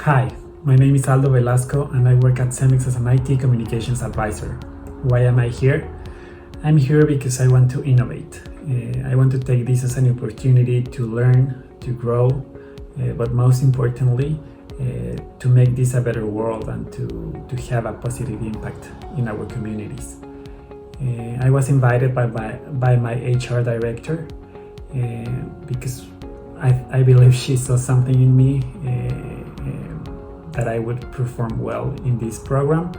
Hi, my name is Aldo Velasco and I work at CEMEX as an IT communications advisor. Why am I here? I'm here because I want to innovate. I want to take this as an opportunity to learn, to grow, but most importantly, to make this a better world and to have a positive impact in our communities. I was invited by my HR director because I believe she saw something in me that I would perform well in this program,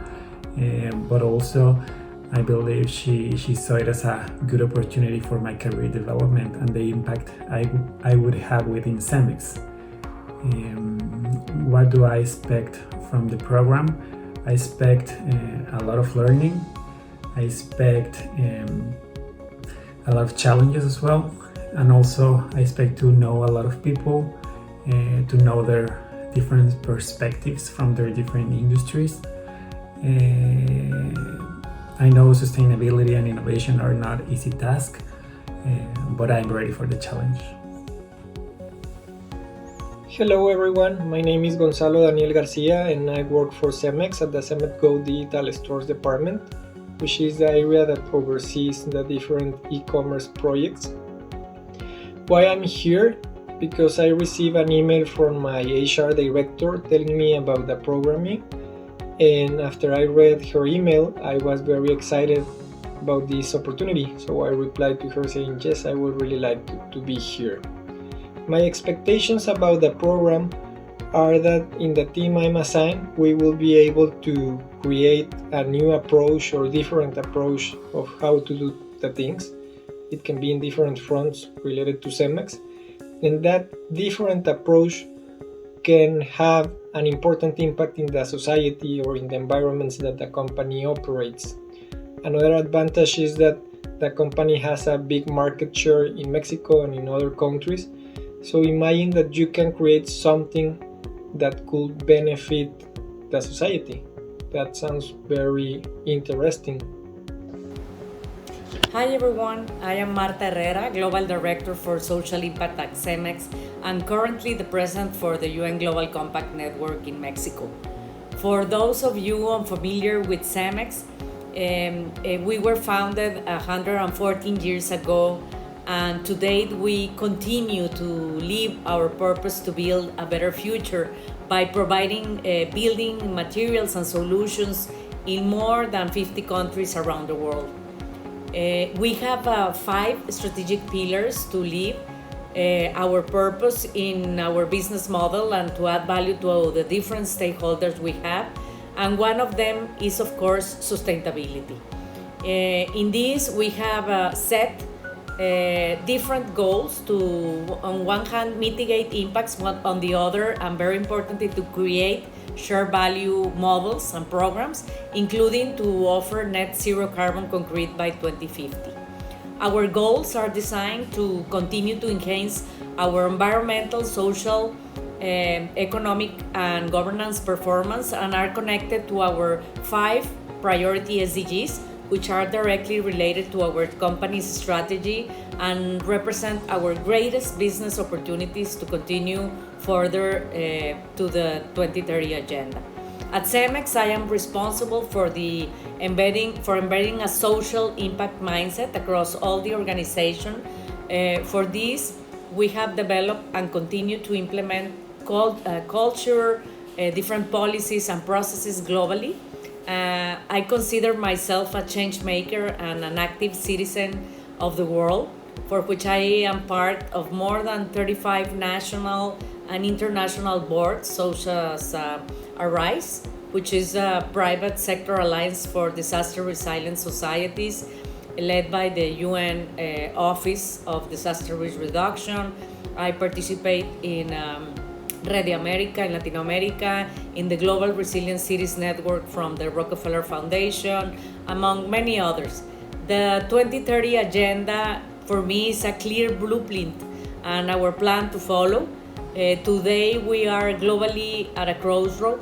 but also I believe she saw it as a good opportunity for my career development and the impact I would have within CEMEX. What do I expect from the program? I expect a lot of learning. I expect a lot of challenges as well, and also I expect to know a lot of people, to know their different perspectives from their different industries. I know sustainability and innovation are not easy tasks, but I'm ready for the challenge. Hello everyone, my name is Gonzalo Daniel Garcia and I work for CEMEX at the CEMEX Go Digital Stores Department, which is the area that oversees the different e-commerce projects. Why I'm here? Because I received an email from my HR director telling me about the programming, and after I read her email, I was very excited about this opportunity, so I replied to her saying, yes, I would really like to be here. My expectations about the program are that in the team I'm assigned, we will be able to create a new approach or different approach of how to do the things. It can be in different fronts related to CEMEX, and that different approach can have an important impact in the society or in the environments that the company operates. Another advantage is that the company has a big market share in Mexico and in other countries. So imagine that you can create something that could benefit the society. That sounds very interesting. Hi everyone, I am Marta Herrera, Global Director for Social Impact at CEMEX and currently the President for the UN Global Compact Network in Mexico. For those of you unfamiliar with CEMEX, we were founded 114 years ago, and to date we continue to live our purpose to build a better future by providing building materials and solutions in more than 50 countries around the world. We have 5 strategic pillars to live our purpose in our business model and to add value to the different stakeholders we have. And one of them is, of course, sustainability. In this, we have set different goals to, on one hand, mitigate impacts, but on the other, and very importantly, to create share value models and programs, including to offer net zero carbon concrete by 2050. Our goals are designed to continue to enhance our environmental, social, economic, and governance performance and are connected to our 5 priority SDGs, which are directly related to our company's strategy and represent our greatest business opportunities to continue further to the 2030 agenda. At CEMEX, I am responsible for embedding a social impact mindset across all the organization. For this, we have developed and continue to implement culture, different policies and processes globally. I consider myself a change maker and an active citizen of the world, for which I am part of more than 35 national and international boards, such as ARISE, which is a private sector alliance for disaster resilient societies led by the UN Office of Disaster Risk Reduction. I participate in Red America in Latin America, in the Global Resilient Cities Network from the Rockefeller Foundation, among many others. The 2030 Agenda for me is a clear blueprint and our plan to follow. Today we are globally at a crossroad.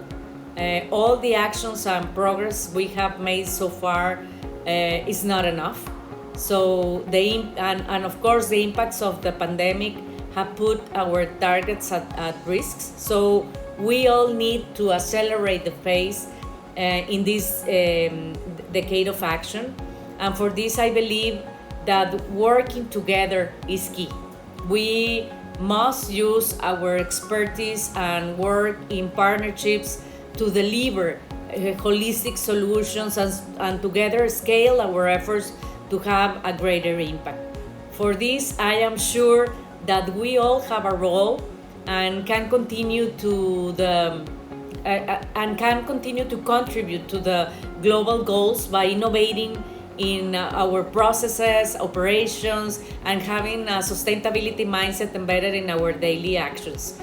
All the actions and progress we have made so far is not enough. So and of course the impacts of the pandemic have put our targets at risk. So we all need to accelerate the pace in this decade of action. And for this, I believe that working together is key. We must use our expertise and work in partnerships to deliver holistic solutions and together scale our efforts to have a greater impact. For this, I am sure that we all have a role and can continue to contribute to the global goals by innovating in our processes, operations, and having a sustainability mindset embedded in our daily actions,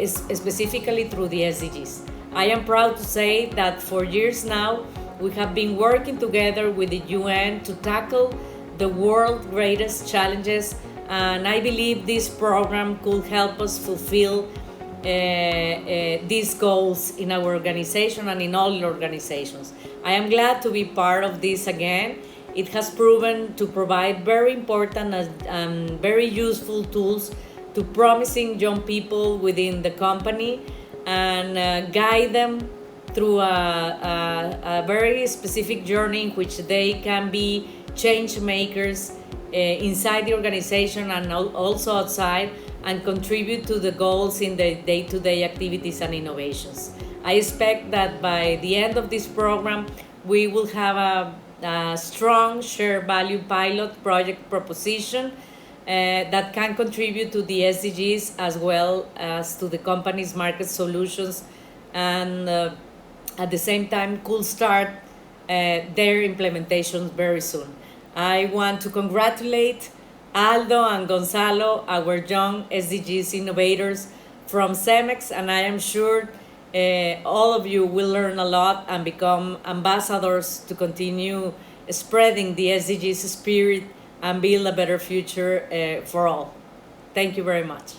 specifically through the SDGs. I am proud to say that for years now, we have been working together with the UN to tackle the world's greatest challenges, and I believe this program could help us fulfill these goals in our organization and in all organizations. I am glad to be part of this again. It has proven to provide very important and very useful tools to promising young people within the company and guide them through a very specific journey in which they can be change makers inside the organization and also outside, and contribute to the goals in the day-to-day activities and innovations. I expect that by the end of this program, we will have a strong shared value pilot project proposition that can contribute to the SDGs as well as to the company's market solutions, and at the same time could start their implementation very soon. I want to congratulate Aldo and Gonzalo, our young SDGs innovators from CEMEX, and I am sure all of you will learn a lot and become ambassadors to continue spreading the SDGs spirit and build a better future for all. Thank you very much.